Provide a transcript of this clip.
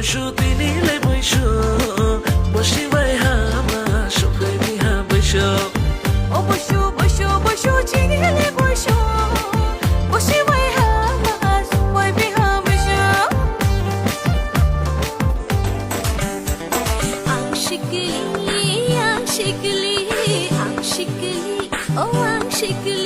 বসু তিনিলে বসু বসিবাই হামা সকাই বিহা বসু ও বসু বসু বসু চিনিলে বসু বসিবাই হামা সকাই বিহা বসু আংশিকলি আংশিকলি আংশিকলি ও আংশিকলি